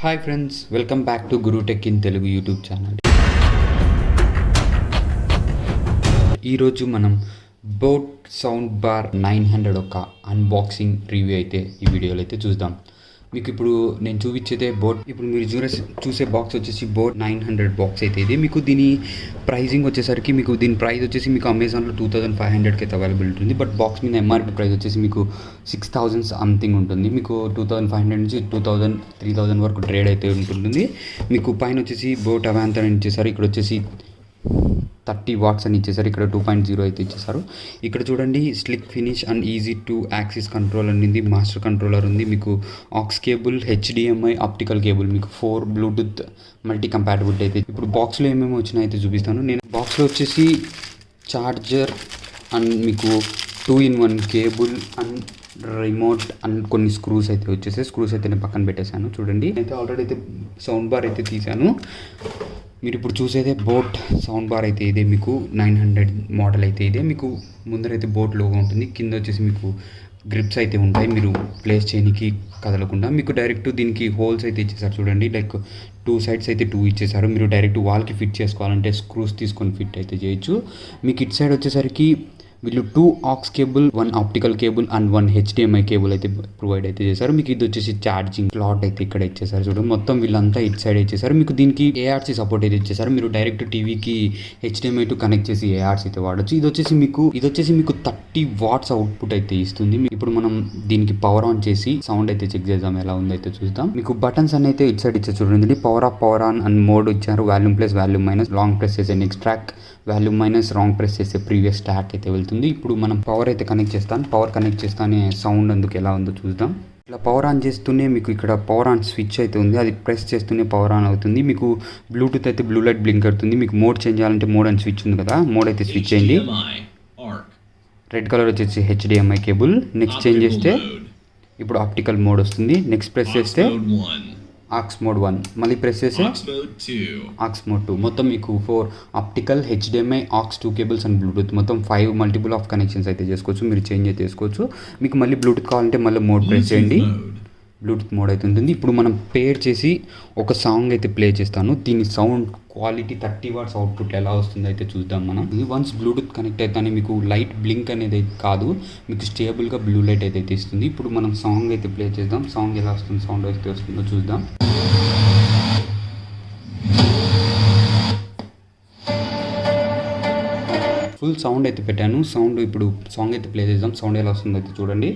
Hi friends, welcome back to Gurutechintelugu YouTube channel. ఈరోజు మనం boat sound bar 900 ఒక unboxing review అయితే ఈ వీడియోలో అయితే చూద్దాం. మీకు ఇప్పుడు నేను చూపించేదే బోట్. ఇప్పుడు మీరు చూసే బాక్స్ వచ్చేసి బోట్ 900 బాక్స్ అయితే ఇది. మీకు దీని ప్రైజింగ్ వచ్చేసరికి మీకు దీని ప్రైస్ వచ్చేసి మీకు అమెజాన్లో 2500కి అయితే అవైలబుల్ ఉంటుంది. బట్ బాక్స్ మీద ఎంఆర్పి ప్రైస్ వచ్చేసి మీకు 6000 సంథింగ్ ఉంటుంది. మీకు 2500 నుంచి 3000 వరకు ట్రేడ్ అయితే ఉంటుంది. మీకు పైన వచ్చేసి బోట్ అవాంతే అని ఇచ్చేసారు. ఇక్కడ వచ్చేసి 30 వాట్స్ అని ఇచ్చేసారు. ఇక్కడ 2.0 అయితే ఇచ్చేసారు. ఇక్కడ చూడండి, slick finish and easy to axis control అనేది మాస్టర్ కంట్రోలర్ ఉంది. మీకు aux cable, HDMI, optical cable, మీకు 4 బ్లూటూత్ మల్టీ కంపాటబిలిటీ అయితే. ఇప్పుడు బాక్స్లో ఏమేమి వచ్చినా అయితే చూపిస్తాను. నేను బాక్స్లో వచ్చేసి చార్జర్ అండ్ మీకు 2-in-1 cable and remote and కొన్ని స్క్రూస్ అయితే వచ్చేసాయి. స్క్రూస్ అయితే నేను పక్కన పెట్టేశాను. చూడండి, అయితే ఆల్రెడీ అయితే సౌండ్ బార్ అయితే తీశాను. మీరు ఇప్పుడు చూసేదే బోట్ సౌండ్ బార్ అయితే ఇదే. మీకు 900 మోడల్ అయితే ఇదే. మీకు ముందరైతే బోట్ లోగో ఉంటుంది. కింద వచ్చేసి మీకు గ్రిప్స్ అయితే ఉంటాయి, మీరు ప్లేస్ చేయడానికి కదలకుండా. మీకు డైరెక్ట్ దీనికి హోల్స్ అయితే ఇచ్చేసారు. చూడండి, లైక్ 2 సైడ్స్ అయితే 2 ఇచ్చేసారు. మీరు డైరెక్ట్ వాల్కి ఫిట్ చేసుకోవాలంటే స్క్రూస్ తీసుకొని ఫిట్ అయితే చేయొచ్చు. మీకు ఇటు సైడ్ వచ్చేసరికి వీళ్ళు 2 aux cable, 1 optical cable and 1 HDMI cable అయితే ప్రొవైడ్ అయితే చేశారు. మీకు ఇది వచ్చేసి ఛార్జింగ్ స్లాట్ అయితే ఇక్కడ ఇచ్చేసారు. చూడండి, మొత్తం వీళ్ళంతా ఇటు సైడ్ ఇచ్చేసారు. మీకు దీనికి ARC సపోర్ట్ అయితే ఇచ్చేసారు. మీరు డైరెక్ట్ టీవీకి HDMI టు కనెక్ట్ చేసి ARC అయితే వాడచ్చు. ఇది వచ్చేసి మీకు 30 వాట్స్ అవుట్పుట్ అయితే ఇస్తుంది. ఇప్పుడు మనం దీనికి పవర్ ఆన్ చేసి సౌండ్ అయితే చెక్ చేద్దాం, ఎలా ఉందైతే చూద్దాం. మీకు బటన్స్ అన్ని అయితే ఇటు సైడ్ ఇచ్చారు. చూడండి, power up, power on and mode ఇచ్చారు. Volume plus, volume minus, long press చేసే next track, volume minus, wrong press చేస్తే ప్రీవియస్ ట్రాక్ అయితే వెళ్తుంది. ఇప్పుడు మనం పవర్ అయితే కనెక్ట్ చేస్తాను. పవర్ కనెక్ట్ చేస్తానే సౌండ్ అందుకు ఎలా ఉందో చూద్దాం. ఇలా పవర్ ఆన్ చేస్తూనే మీకు ఇక్కడ పవర్ ఆన్ స్విచ్ అయితే ఉంది. అది ప్రెస్ చేస్తూనే పవర్ ఆన్ అవుతుంది. మీకు బ్లూటూత్ అయితే బ్లూ లైట్ బ్లింక్ అవుతుంది. మీకు మోడ్ చేంజ్ చేయాలంటే మోడ్ అని స్విచ్ ఉంది కదా, మోడ్ అయితే స్విచ్ చేయండి. రెడ్ కలర్ వచ్చేసి HDMI కేబుల్. నెక్స్ట్ చేంజ్ చేస్తే ఇప్పుడు ఆప్టికల్ మోడ్ వస్తుంది. నెక్స్ట్ ప్రెస్ చేస్తే ఆక్స్ మోడ్ 1, మళ్ళీ ప్రెస్ చేస్తే ఆక్స్ మోడ్ 2. మొత్తం మీకు 4 optical, HDMI, aux 2 cables and Bluetooth, మొత్తం 5 మల్టిపుల్ ఆఫ్ కనెక్షన్స్ అయితే చేసుకోవచ్చు. మీరు చేంజ్ అయితే చేసుకోవచ్చు. మీకు మళ్ళీ బ్లూటూత్ కావాలంటే మళ్ళీ మోడ్ ప్రెస్ చేయండి, బ్లూటూత్ మోడ్ అయితే ఉంటుంది. ఇప్పుడు మనం పేర్ చేసి ఒక సాంగ్ అయితే ప్లే చేస్తాను. దీని సౌండ్ క్వాలిటీ 30 వాట్స్ అవుట్పుట్ ఎలా వస్తుందో అయితే చూద్దాం మనం. వన్స్ బ్లూటూత్ కనెక్ట్ అయితేనే మీకు లైట్ బ్లింక్ అనేది కాదు, మీకు స్టేబుల్గా బ్లూ లైట్ అయితే ఇస్తుంది. ఇప్పుడు మనం సాంగ్ అయితే ప్లే చేద్దాం. సాంగ్ ఎలా వస్తుంది, సౌండ్ అయితే వస్తుందో చూద్దాం. ఫుల్ సౌండ్ అయితే పెట్టాను. ఇప్పుడు సాంగ్ అయితే ప్లే చేద్దాం. సౌండ్ ఎలా వస్తుందో అయితే చూడండి.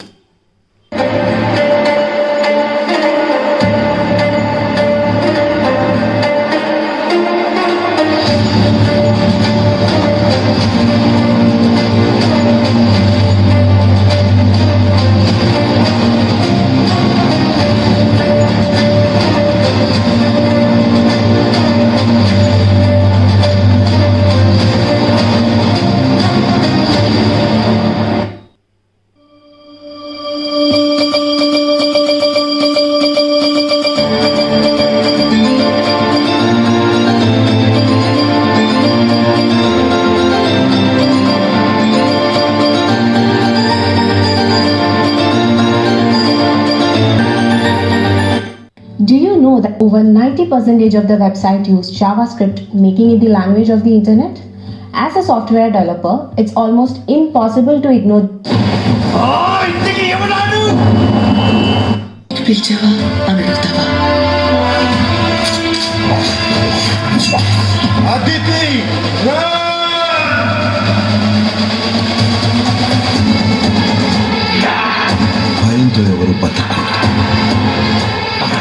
Do you know that over 90% of the website use JavaScript, making it the language of the internet? As a software developer, it's almost impossible to ignore. భయంతో ఎవరు బతకూడదు.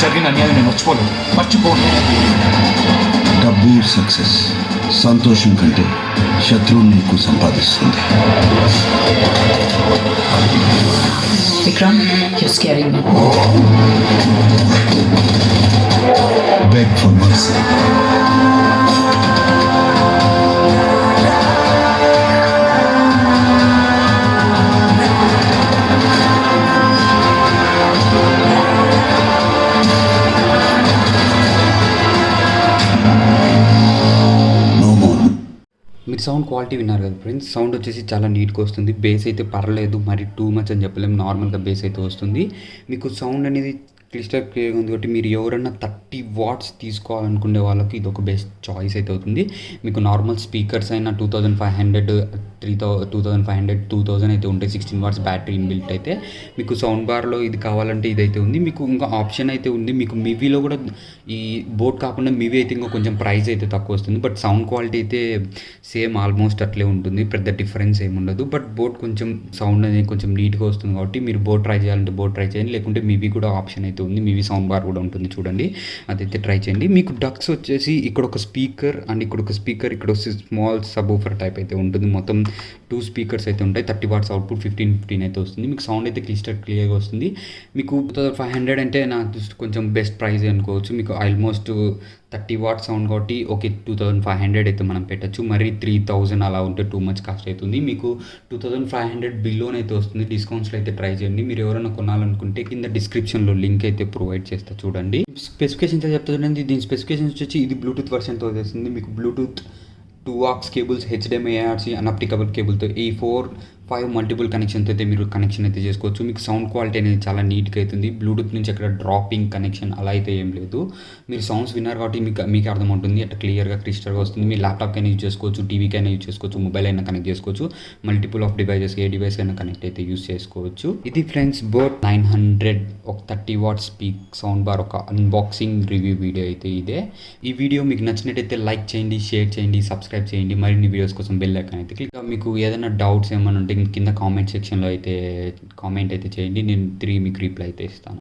జరిగిన అన్యాయం నేను మర్చిపోను. డబ్బు, సక్సెస్, సంతోషం కంటే శత్రువుని ఎక్కువ సంపాదిస్తుంది. Vikram, you're scaring me. Beg for mercy. మీరు సౌండ్ క్వాలిటీ విన్నారు కదా ఫ్రెండ్స్. సౌండ్ వచ్చేసి చాలా నీట్గా వస్తుంది. బేస్ అయితే పర్లేదు, మరి టూ మచ్ అని చెప్పలేము, నార్మల్గా బేస్ అయితే వస్తుంది. మీకు సౌండ్ అనేది క్లిస్టర్ క్లియర్గా ఉంది కాబట్టి మీరు ఎవరన్నా 30 వాట్స్ తీసుకోవాలనుకునే వాళ్ళకి ఇది ఒక బెస్ట్ చాయిస్ అయితే అవుతుంది. మీకు నార్మల్ స్పీకర్స్ అయినా 2500 2000 అయితే ఉంటాయి. 16 వాట్స్ బ్యాటరీ ఇన్బిల్ట్ అయితే. మీకు సౌండ్ బార్లో ఇది కావాలంటే ఇదైతే ఉంది. మీకు ఇంకా ఆప్షన్ అయితే ఉంది. మీకు మివీలో కూడా ఈ బోట్ కాకుండా మివీ అయితే ఇంకా కొంచెం ప్రైస్ అయితే తక్కువ వస్తుంది. బట్ సౌండ్ క్వాలిటీ అయితే సేమ్ ఆల్మోస్ట్ అట్లే ఉంటుంది, పెద్ద డిఫరెన్స్ ఏమి ఉండదు. బట్ బోట్ కొంచెం సౌండ్ అనేది కొంచెం నీట్గా వస్తుంది కాబట్టి మీరు బోట్ ట్రై చేయాలంటే బోట్ ట్రై చేయండి. లేకుంటే మివీ కూడా ఆప్షన్ అయితే ఉంది. మివీ సౌండ్ బార్ కూడా ఉంటుంది చూడండి, అదైతే ట్రై చేయండి. మీకు డక్స్ వచ్చేసి ఇక్కడ ఒక స్పీకర్ అండ్ ఇక్కడ ఒక స్పీకర్, ఇక్కడ స్మాల్ సబ్ ఊఫర్ టైప్ అయితే ఉంటుంది. మొత్తం 2 స్పీకర్స్ అయితే ఉంటాయి. 30 వాట్స్ అవుట్పుట్ 15 అయితే వస్తుంది. మీకు సౌండ్ అయితే క్లియర్గా వస్తుంది. మీకు 2500 అంటే నాకు కొంచెం బెస్ట్ ప్రైస్ అనుకోవచ్చు. మీకు ఆల్మోస్ట్ 30 వాట్స్ సౌండ్ కాబట్టి ఓకే 2500 అయితే మనం పెట్టచ్చు. మరి 3000 అలా ఉంటే టూ మచ్ కాస్ట్ అవుతుంది. మీకు 2500 బిల్లోనైతే వస్తుంది. డిస్కౌంట్స్లో అయితే ట్రై చేయండి. మీరు ఎవరైనా కొనాలనుకుంటే కింద డిస్క్రిప్షన్లో లింక్ అయితే ప్రొవైడ్ చేస్తా చూడండి. స్పెసిఫికేషన్స్ చెప్తా చూడండి. దీని స్పెసిఫికేషన్స్ వచ్చి ఇది బ్లూటూత్ వర్షన్తో వస్తుంది. మీకు Bluetooth 2 aux cables, HDMI, ARC, అన్అప్టికబుల్ కేబుల్తో ఈ 4-5 మల్టిపుల్ కనెక్షన్తో అయితే మీరు కనెక్షన్ అయితే చేసుకోవచ్చు. మీకు సౌండ్ క్వాలిటీ అనేది చాలా నీట్గా అవుతుంది. బ్లూటూత్ నుంచి అక్కడ డ్రాపింగ్ కనెక్షన్ అలా అయితే ఏం లేదు. మీరు సౌండ్స్ విన్నారు కాబట్టి మీకు అర్థమవుతుంది. అట్లా క్లియర్గా క్రిస్టల్గా వస్తుంది. మీరు ల్యాప్టాప్కైనా యూజ్ చేసుకోవచ్చు, టీవీకైనా యూజ్ చేసుకోవచ్చు, మొబైల్ అయినా కనెక్ట్ చేసుకోవచ్చు. Multiple of devices A device అయినా కనెక్ట్ అయితే యూజ్ చేసుకోవచ్చు. ఇది ఫ్రెండ్స్ బోట్ 900 ఒక 30 వాట్ సౌండ్ బార్ ఒక అన్బాక్సింగ్ రివ్యూ వీడియో అయితే ఇదే. ఈ వీడియో మీకు నచ్చినట్టయితే లైక్ చేయండి, షేర్ చేయండి, సబ్స్క్రైబ్ చేయండి. మరిన్ని వీడియోస్ కోసం బెల్ ఐకాన్ అయితే క్లిక్. మీకు ఏదైనా డౌట్స్ ఏమైనా ఉంటే కింద కామెంట్ సెక్షన్లో అయితే కామెంట్ అయితే చేయండి. నేను 3 మీకు రిప్లై అయితే ఇస్తాను.